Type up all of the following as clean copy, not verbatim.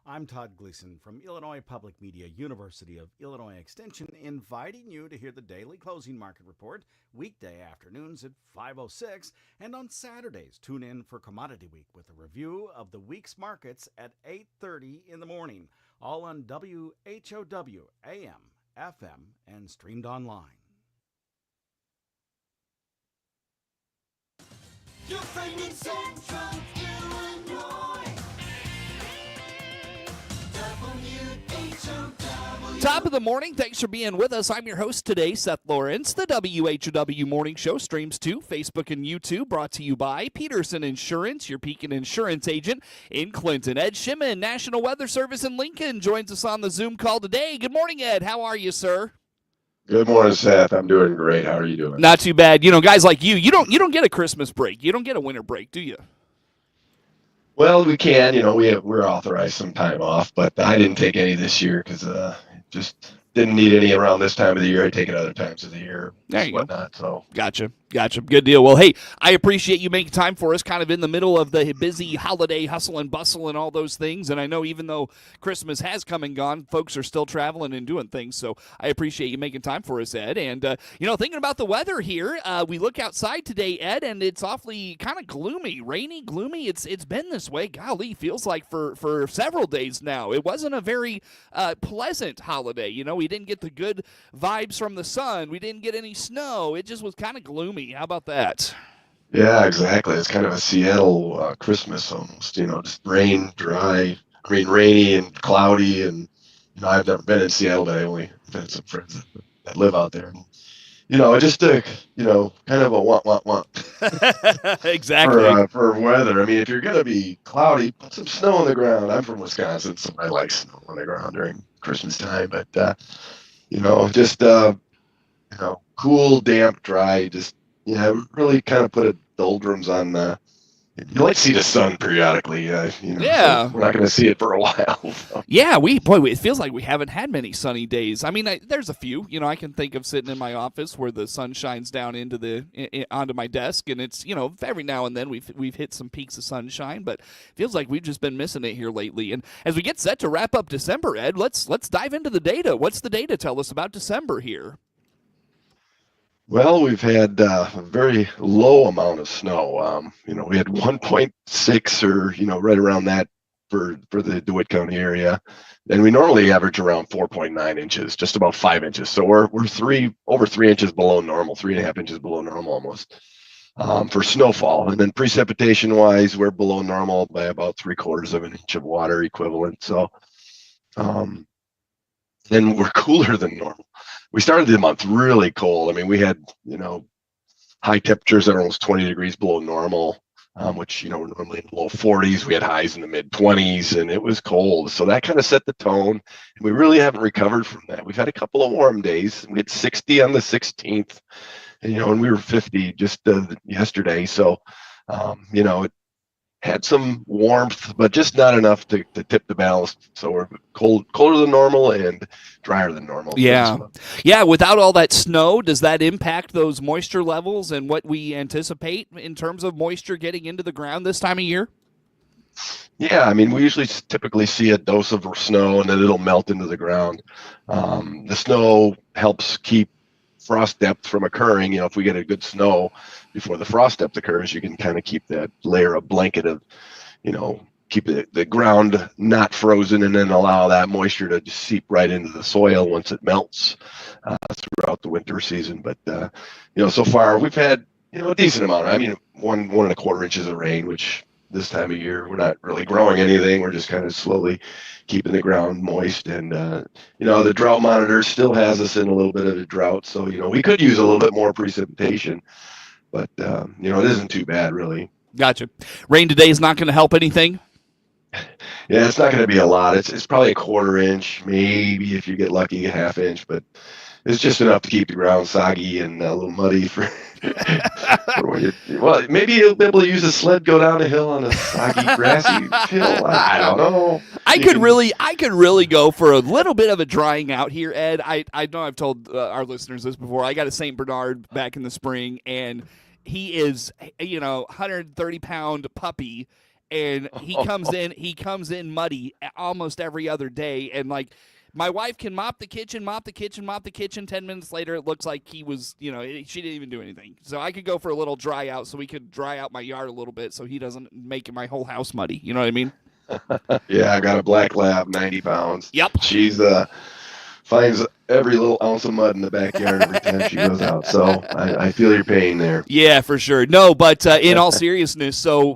I'm Todd Gleason from Illinois Public Media, University of Illinois Extension, inviting you to hear the daily closing market report weekday afternoons at 5:06, and on Saturdays tune in for Commodity Week with a review of the week's markets at 8:30 in the morning, all on WHOW AM, FM, and streamed online. Your friend in Central Illinois. WHOW. Top of the morning. Thanks for being with us. I'm your host today, Seth Lawrence. The WHOW Morning Show streams to Facebook and YouTube, brought to you by Peterson Insurance, your Pekin Insurance agent in Clinton. Ed Shimon, National Weather Service in Lincoln, joins us on the Zoom call today. Good morning, Ed. How are you, sir? Good morning, Seth. I'm doing great. How are you doing? Not too bad. You know, guys like you don't get a Christmas break. You don't get a winter break, do you? Well, we can. We're authorized some time off, but I didn't take any this year because just didn't need any around this time of the year. I take it other times of the year, there you whatnot. go. So Gotcha. Good deal. Well, hey, I appreciate you making time for us kind of in the middle of the busy holiday hustle and bustle and all those things. And I know even though Christmas has come and gone, folks are still traveling and doing things. So I appreciate you making time for us, Ed. And, thinking about the weather here, we look outside today, Ed, and it's awfully kind of gloomy, rainy, gloomy. It's been this way, golly, feels like for several days now. It wasn't a very pleasant holiday. We didn't get the good vibes from the sun. We didn't get any snow. It just was kind of gloomy. How about that? yeah, exactly. It's kind of a Seattle Christmas almost. Just rain, dry. I mean, rainy and cloudy. And I've never been in Seattle, but I only had some friends that live out there. Just a kind of a want. Exactly. For weather. I mean, if you're gonna be cloudy, put some snow on the ground. I'm from Wisconsin, so I like snow on the ground during Christmas time. But just cool, damp, dry. Just really kind of put a doldrums on. You like to see the sun periodically. Yeah. So we're not going to see it for a while. So. Yeah, it feels like we haven't had many sunny days. I mean, there's a few. I can think of sitting in my office where the sun shines down onto my desk, and it's every now and then we've hit some peaks of sunshine, but it feels like we've just been missing it here lately. And as we get set to wrap up December, Ed, let's dive into the data. What's the data tell us about December here? Well, we've had a very low amount of snow. We had 1.6 or, right around that for the DeWitt County area. And we normally average around 4.9 inches, just about 5 inches. So we're over 3 inches below normal, 3.5 inches below normal almost for snowfall. And then precipitation wise, we're below normal by about 3/4 of an inch of water equivalent. So then we're cooler than normal. We started the month really cold. I mean, we had, high temperatures at almost 20 degrees below normal, which, we're normally in the low 40s. We had highs in the mid 20s, and it was cold. So that kind of set the tone. And we really haven't recovered from that. We've had a couple of warm days. We had 60 on the 16th, and we were 50 just yesterday. So, it had some warmth, but just not enough to tip the balance. So we're colder than normal and drier than normal. Yeah. Without all that snow, does that impact those moisture levels and what we anticipate in terms of moisture getting into the ground this time of year? Yeah, I mean, we usually typically see a dose of snow and then it'll melt into the ground. The snow helps keep frost depth from occurring. If we get a good snow before the frost depth occurs, you can kind of keep that layer of blanket of, keep the ground not frozen and then allow that moisture to just seep right into the soil once it melts throughout the winter season. But, so far we've had, a decent amount. I mean, 1.25 inches of rain, which this time of year, we're not really growing anything. We're just kind of slowly keeping the ground moist. And, the drought monitor still has us in a little bit of a drought. So, we could use a little bit more precipitation, but, it isn't too bad, really. Gotcha. Rain today is not going to help anything? Yeah, it's not going to be a lot. It's probably 1/4 inch, maybe if you get lucky, a 1/2 inch, but it's just enough to keep the ground soggy and a little muddy for well, maybe you'll be able to use a sled, go down a hill on a soggy, grassy hill. I don't know. I could really go for a little bit of a drying out here, Ed. I know I've told our listeners this before. I got a St. Bernard back in the spring, and he is, 130-pound puppy. and he comes in muddy almost every other day, and like my wife can mop the kitchen. 10 minutes later, it looks like he was, she didn't even do anything. So I could go for a little dry out, so we could dry out my yard a little bit, so he doesn't make my whole house muddy. You know what I mean? Yeah, I got a black lab, 90 pounds. Yep. She's finds every little ounce of mud in the backyard every time she goes out. So I feel your pain there. Yeah, for sure. No, but in all seriousness, so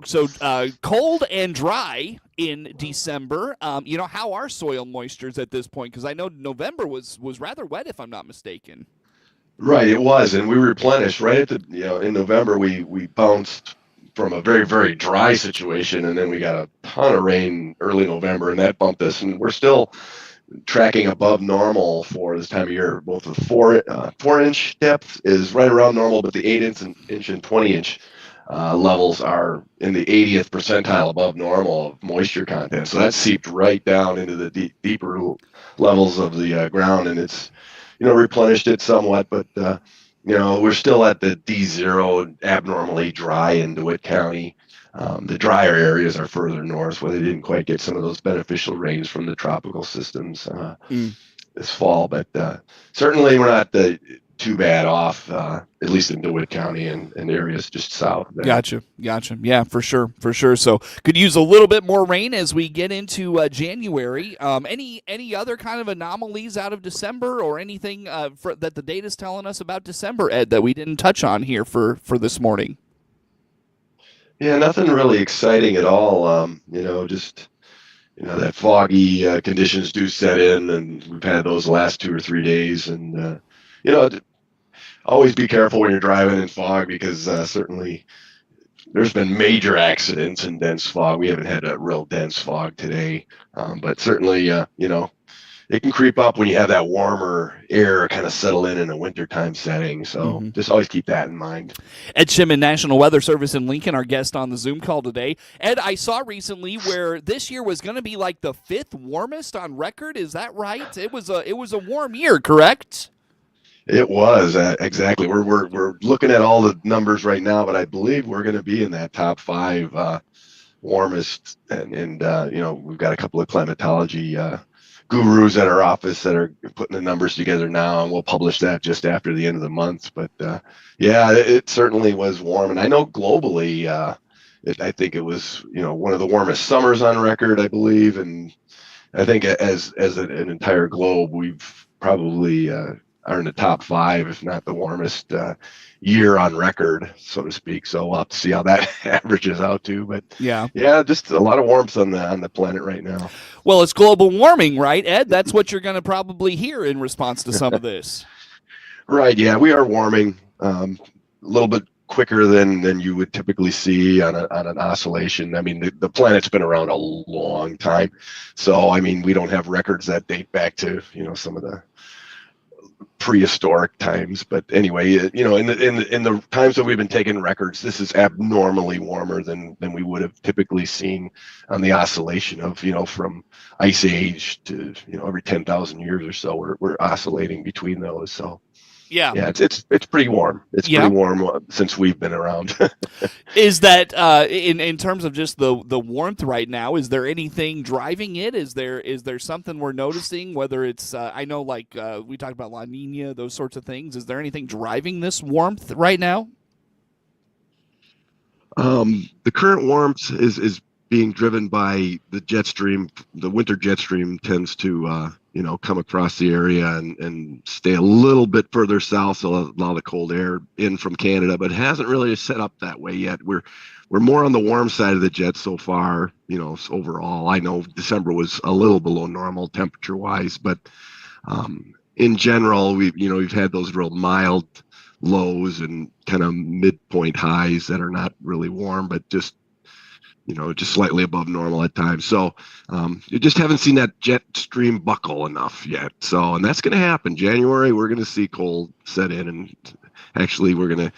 cold and dry in December. How are soil moistures at this point? Because I know November was rather wet, if I'm not mistaken. Right, it was, and we replenished right at the in November. We bounced from a very, very dry situation, and then we got a ton of rain early November, and that bumped us, and we're still tracking above normal for this time of year. Both the 4-inch depth is right around normal, but the 8-inch and 20-inch levels are in the 80th percentile above normal of moisture content. So that seeped right down into the deeper levels of the ground, and it's replenished it somewhat, but we're still at the D0, abnormally dry in DeWitt County. The drier areas are further north, where they didn't quite get some of those beneficial rains from the tropical systems this fall. But certainly we're not too bad off, at least in DeWitt County and areas just south there. Gotcha. Yeah, for sure. So could use a little bit more rain as we get into January. Any other kind of anomalies out of December, or anything that the data's telling us about December, Ed, that we didn't touch on here for this morning? Yeah, nothing really exciting at all. Just that foggy conditions do set in, and we've had those last 2 or 3 days. And always be careful when you're driving in fog, because certainly there's been major accidents in dense fog. We haven't had a real dense fog today, but certainly it can creep up when you have that warmer air kind of settle in a wintertime setting. So just always keep that in mind. Ed Shimon, National Weather Service in Lincoln, our guest on the Zoom call today. Ed, I saw recently where this year was going to be like the 5th warmest on record. Is that right? It was a warm year, correct? It was exactly. We're looking at all the numbers right now, but I believe we're going to be in that top 5 warmest. And we've got a couple of climatology gurus at our office that are putting the numbers together now, and we'll publish that just after the end of the month. But it certainly was warm, and I know globally, I think it was one of the warmest summers on record, I believe, and I think as an entire globe, we've probably are in the top 5, if not the warmest year on record, so to speak. So we'll have to see how that averages out to. But yeah, just a lot of warmth on the planet right now. Well, it's global warming, right, Ed? That's what you're going to probably hear in response to some of this. Right. Yeah, we are warming a little bit quicker than you would typically see on an oscillation. I mean, the planet's been around a long time, so I mean, we don't have records that date back to some of the prehistoric times. But anyway, in the times that we've been taking records, this is abnormally warmer than we would have typically seen on the oscillation of from ice age to every 10,000 years or so. We're oscillating between those. So yeah, it's pretty warm. It's pretty warm since we've been around. Is that in terms of just the warmth right now? Is there anything driving it? Is there something we're noticing? Whether it's I know we talked about La Nina, those sorts of things. Is there anything driving this warmth right now? The current warmth is being driven by the jet stream. The winter jet stream tends to come across the area and stay a little bit further south, so allow the cold air in from Canada, but it hasn't really set up that way yet. We're more on the warm side of the jet so far, overall. I know December was a little below normal temperature wise, but in general, we've had those real mild lows and kind of midpoint highs that are not really warm, but just slightly above normal at times. So you just haven't seen that jet stream buckle enough yet. So, and that's going to happen. January, we're going to see cold set in, and actually we're going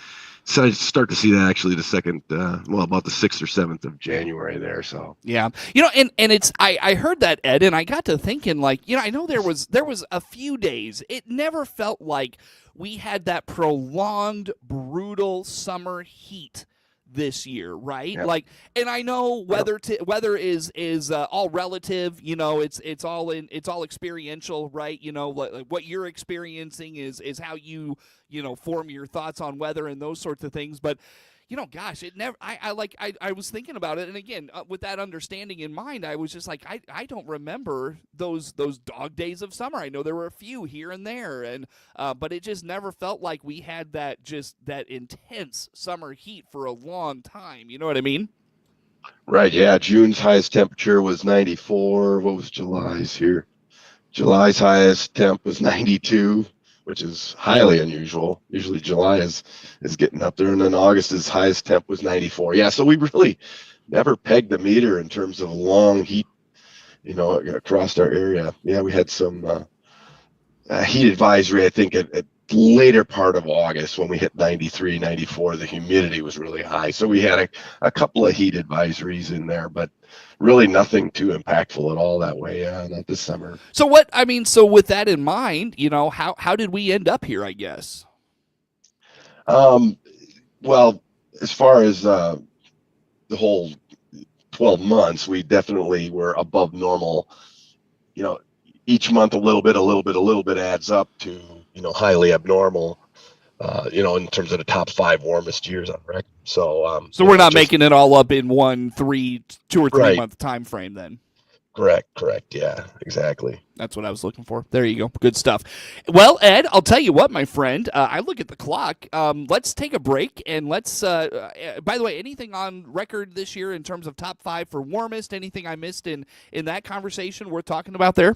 to start to see that actually the second, about the 6th or 7th of January there. So yeah, and it's I heard that, Ed, and I got to thinking I know there was a few days it never felt like we had that prolonged brutal summer heat this year, right? Yep. Like, and I know weather is all relative. You know, it's all experiential, right? You know, like what you're experiencing is how you form your thoughts on weather and those sorts of things. But gosh, it never. I was thinking about it, and again, with that understanding in mind, I was just like, I don't remember those dog days of summer. I know there were a few here and there, and but it just never felt like we had that intense summer heat for a long time. You know what I mean? Right. Yeah. June's highest temperature was 94. What was July's here? July's highest temp was 92, which is highly unusual. Usually July is getting up there, and then August's highest temp was 94. Yeah, so we really never pegged the meter in terms of long heat, across our area. Yeah, we had some heat advisory, I think, at later part of August when we hit 93, 94. The humidity was really high, so we had a couple of heat advisories in there, but really nothing too impactful at all that way. Not this summer. So with that in mind, how did we end up here? I guess. Well, as far as the whole 12 months, we definitely were above normal. You know, each month a little bit adds up to, highly abnormal, in terms of the top 5 warmest years on record. So, So we're not making it all up in 2 or 3 right. month time frame then. Correct. Yeah, exactly. That's what I was looking for. There you go. Good stuff. Well, Ed, I'll tell you what, my friend. I look at the clock. Let's take a break, and let's. By the way, anything on record this year in terms of top 5 for warmest? Anything I missed in that conversation worth talking about there?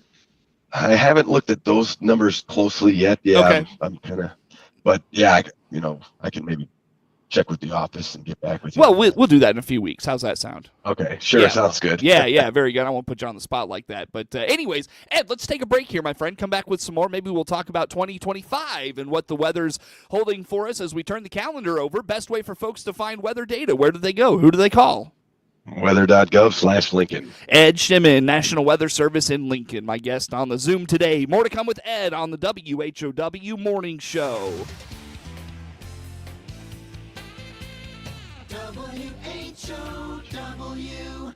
I haven't looked at those numbers closely yet. Yeah, Okay. I'm kind of, but yeah, I can maybe check with the office and get back with you. Well, we'll do that in a few weeks. How's that sound? Okay, sure. Yeah. Sounds good. Yeah, very good. I won't put you on the spot like that. But anyways, Ed, let's take a break here, my friend. Come back with some more. Maybe we'll talk about 2025 and what the weather's holding for us as we turn the calendar over. Best way for folks to find weather data. Where do they go? Who do they call? Weather.gov/Lincoln. Ed Shimon, National Weather Service in Lincoln, my guest on the Zoom today. More to come with Ed on the WHOW Morning Show. WHOW.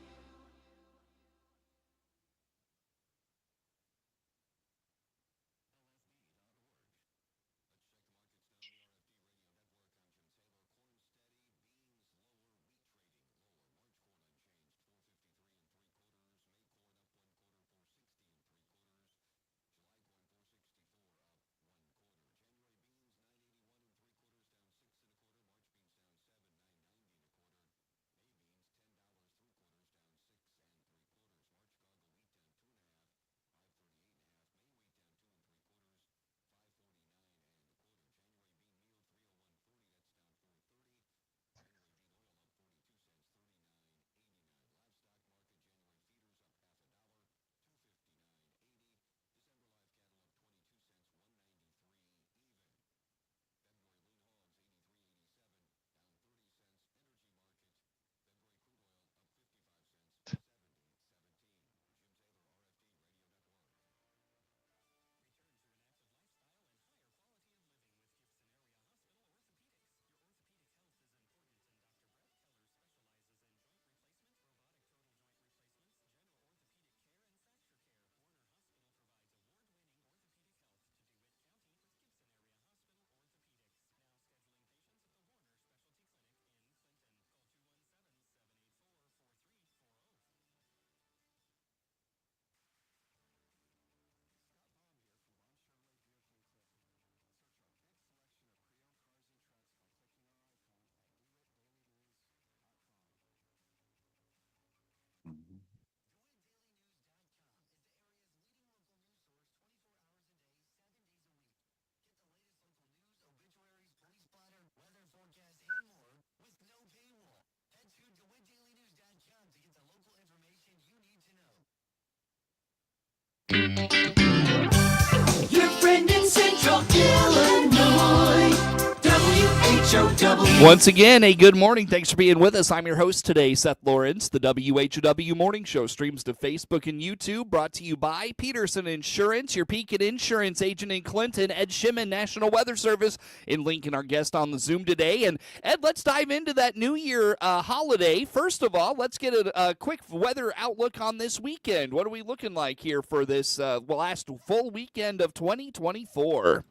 Once again, a good morning. Thanks for being with us. I'm your host today, Seth Lawrence. The WHOW Morning Show streams to Facebook and YouTube, brought to you by Peterson Insurance, your Pekin Insurance agent in Clinton, Ed Shimon, National Weather Service in Lincoln, our guest on the Zoom today. And Ed, let's dive into that New Year holiday. First of all, let's get a quick weather outlook on this weekend. What are we looking like here for this last full weekend of 2024?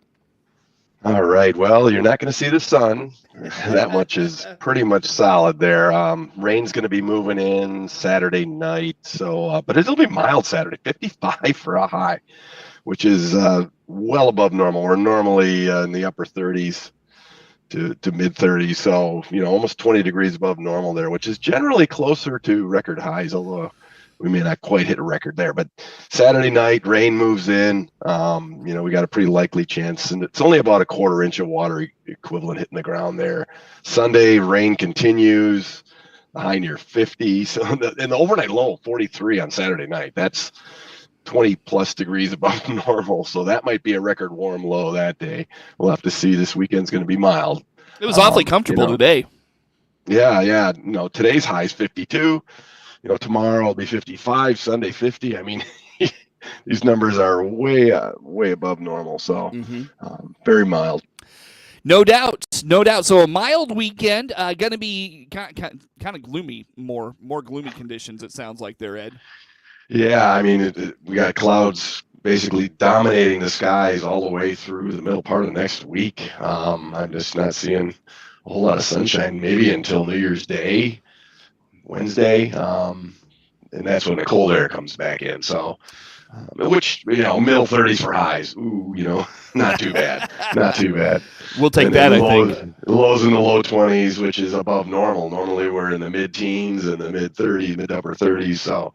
All right. Well, you're not going to see the sun. That much is pretty much solid there. Rain's going to be moving in Saturday night. So, but it'll be mild Saturday, 55 for a high, which is well above normal. We're normally in the upper 30s to mid 30s. So, almost 20 degrees above normal there, which is generally closer to record highs, although we may not quite hit a record there. But Saturday night, rain moves in. We got a pretty likely chance, and it's only about a quarter inch of water equivalent hitting the ground there. Sunday, rain continues, the high near 50. So, and the overnight low, 43 on Saturday night. That's 20 plus degrees above normal. So that might be a record warm low that day. We'll have to see. This weekend's going to be mild. It was awfully comfortable today. Yeah. Today's high is 52. Tomorrow will be 55, Sunday 50. I mean, these numbers are way above normal. So very mild. No doubt. So a mild weekend, going to be kind of gloomy, more gloomy conditions, it sounds like there, Ed. Yeah, I mean, we got clouds basically dominating the skies all the way through the middle part of next week. I'm just not seeing a whole lot of sunshine, maybe until New Year's Day. Wednesday, and that's when the cold air comes back in. So, which, middle 30s for highs. Ooh, not too bad. Not too bad. We'll take that, I think. Lows in the low 20s, which is above normal. Normally we're in the mid-teens and the mid-30s, mid-upper 30s. So,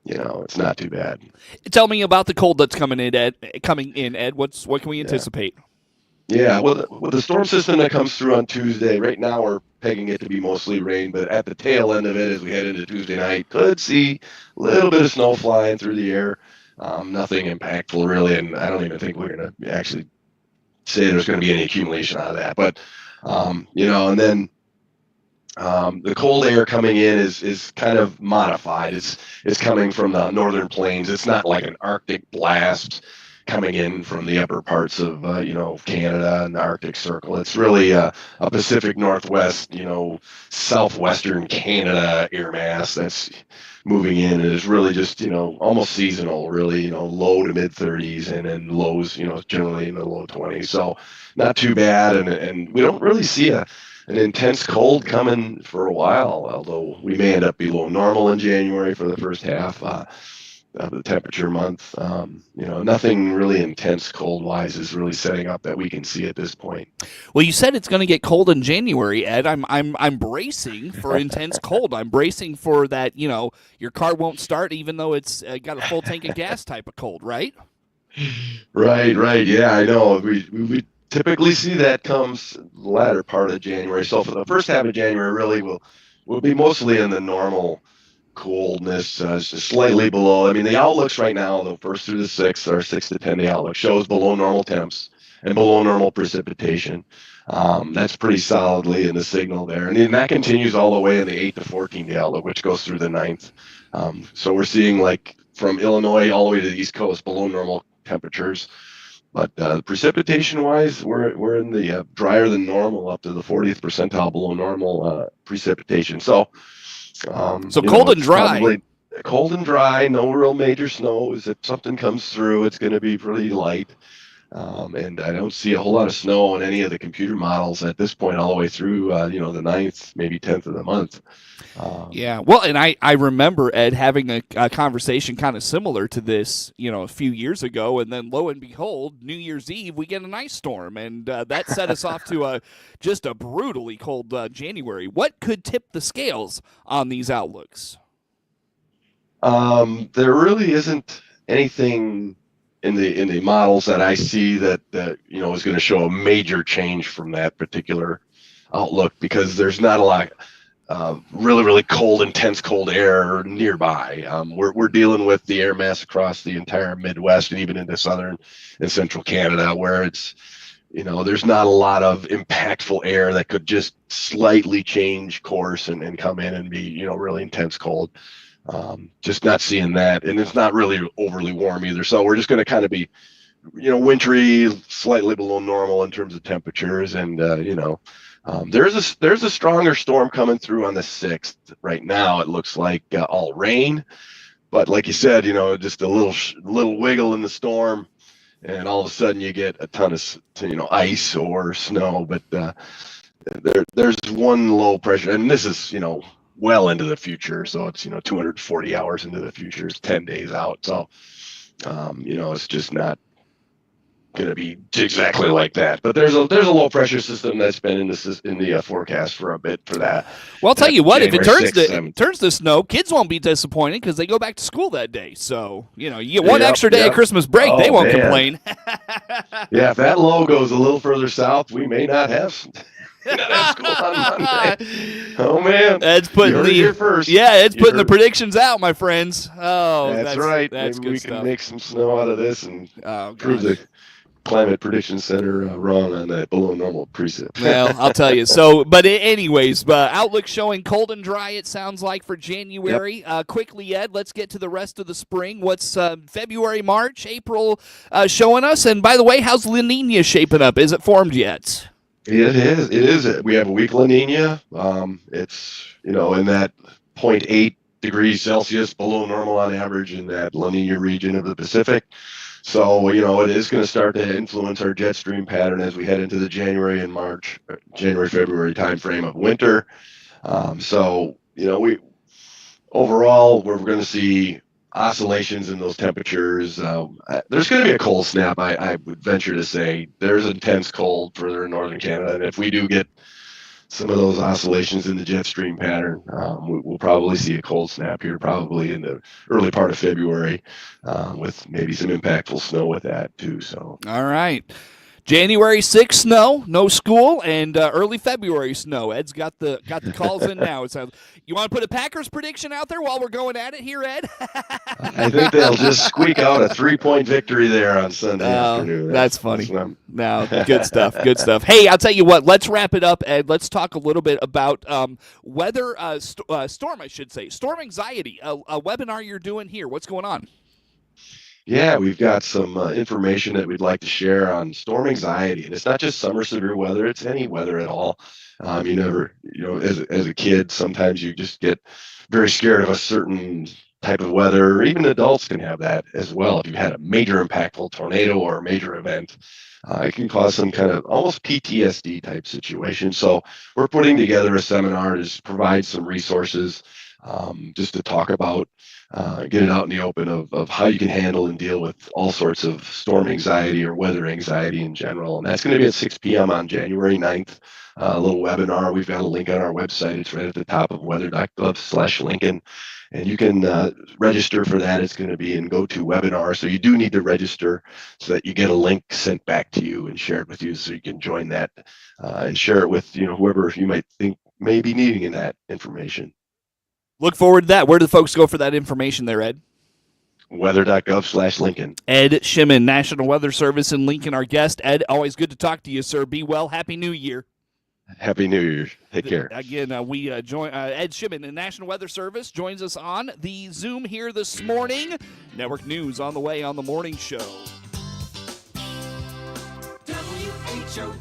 it's not too bad. Tell me about the cold that's coming in, Ed. What can we anticipate? Yeah, with the storm system that comes through on Tuesday, right now we're pegging it to be mostly rain, but at the tail end of it, as we head into Tuesday night, could see a little bit of snow flying through the air. Nothing impactful, really, and I don't even think we're going to actually say there's going to be any accumulation out of that. But, and then the cold air coming in is kind of modified. It's coming from the northern plains. It's not like an Arctic blast coming in from the upper parts of, Canada and the Arctic Circle. It's really a Pacific Northwest, southwestern Canada air mass that's moving in. And it's really just, almost seasonal, really, low to mid 30s and then lows, generally in the low 20s. So not too bad. And we don't really see an intense cold coming for a while, although we may end up below normal in January for the first half. Of the temperature month. Nothing really intense cold-wise is really setting up that we can see at this point. Well, you said it's going to get cold in January, Ed. I'm bracing for intense cold. I'm bracing for that. Your car won't start even though it's got a full tank of gas type of cold, right? Right. Yeah, I know. We typically see that comes the latter part of January. So for the first half of January, really we'll be mostly in the normal coldness, slightly below. I mean, the outlooks right now, the 1st through the 6th, our 6 to 10 day outlook shows below normal temps and below normal precipitation. That's pretty solidly in the signal there. And then that continues all the way in the 8 to 14 day outlook, which goes through the 9th. So we're seeing like from Illinois all the way to the East Coast below normal temperatures. But precipitation wise, we're in the drier than normal up to the 40th percentile below normal precipitation. So cold and dry. Cold and dry, no real major snows. If something comes through, it's going to be pretty light. And I don't see a whole lot of snow on any of the computer models at this point, all the way through, the 9th, maybe 10th of the month. Yeah. Well, and I remember, Ed, having a conversation kind of similar to this, a few years ago. And then lo and behold, New Year's Eve, we get an ice storm. And that set us off to just a brutally cold January. What could tip the scales on these outlooks? There really isn't anything in the models that I see that is going to show a major change from that particular outlook, because there's not a lot really, really cold, intense cold air nearby. We're dealing with the air mass across the entire Midwest and even into southern and central Canada, where it's there's not a lot of impactful air that could just slightly change course and come in and be, really intense cold. Just not seeing that. And it's not really overly warm either. So we're just going to kind of be, wintry, slightly below normal in terms of temperatures. And, there's a stronger storm coming through on the 6th. Right now, it looks like all rain. But like you said, just a little wiggle in the storm, and all of a sudden you get a ton of, ice or snow. But there's one low pressure, and this is, well into the future. So it's, 240 hours into the future. It's 10 days out. So, it's just not going to be exactly like that. But there's a low pressure system that's been in the forecast for a bit for that. Well, I'll tell you what, if it January turns 6th, turns to snow, kids won't be disappointed because they go back to school that day. So, you get one extra day of Christmas break. They won't complain. Yeah, if that low goes a little further south, we may not have school on Monday. Oh, man. It's putting here first. Yeah, it's putting the predictions out, my friends. Oh, that's right. That's Maybe good we stuff. can make some snow out of this and prove gosh. the Climate Prediction Center wrong on that below normal precip. Well, I'll tell you. So, but anyways, outlook showing cold and dry, it sounds like, for January. Yep. Quickly, Ed, let's get to the rest of the spring. What's February, March, April showing us? And by the way, how's La Nina shaping up? Is it formed yet? It is. We have a weak La Nina. It's, in that 0.8 degrees Celsius below normal on average in that La Nina region of the Pacific. So, it is going to start to influence our jet stream pattern as we head into the January, February timeframe of winter. We overall, we're going to see oscillations in those temperatures. There's going to be a cold snap. I would venture to say there's intense cold further in northern Canada. And if we do get some of those oscillations in the jet stream pattern, we'll probably see a cold snap here, probably in the early part of February, with maybe some impactful snow with that too. So, all right. January 6th, snow, no school, and early February snow. Ed's got the calls in now. It sounds. You want to put a Packers prediction out there while we're going at it here, Ed? I think they'll just squeak out a 3-point victory there on Sunday afternoon. That's funny. No, good stuff. Good stuff. Hey, I'll tell you what. Let's wrap it up, Ed. Let's talk a little bit about weather, storm, I should say, storm anxiety. A webinar you're doing here. What's going on? Yeah, we've got some information that we'd like to share on storm anxiety. And it's not just summer severe weather, it's any weather at all. As a kid, sometimes you just get very scared of a certain type of weather. Even adults can have that as well. If you had a major impactful tornado or a major event, it can cause some kind of almost PTSD type situation. So we're putting together a seminar to provide some resources, just to talk about, get it out in the open of how you can handle and deal with all sorts of storm anxiety or weather anxiety in general. And that's going to be at 6 p.m. on January 9th, a little webinar. We've got a link on our website. It's right at the top of weather.gov/Lincoln. And you can register for that. It's going to be in GoToWebinar. So you do need to register so that you get a link sent back to you and shared with you so you can join that and share it with whoever you might think may be needing that information. Look forward to that. Where do the folks go for that information there, Ed? Weather.gov/Lincoln. Ed Shimon, National Weather Service in Lincoln, our guest. Ed, always good to talk to you, sir. Be well. Happy New Year. Happy New Year. Take care. Again, we join Ed Shimon, the National Weather Service, joins us on the Zoom here this morning. Network news on the way on the morning show. WHO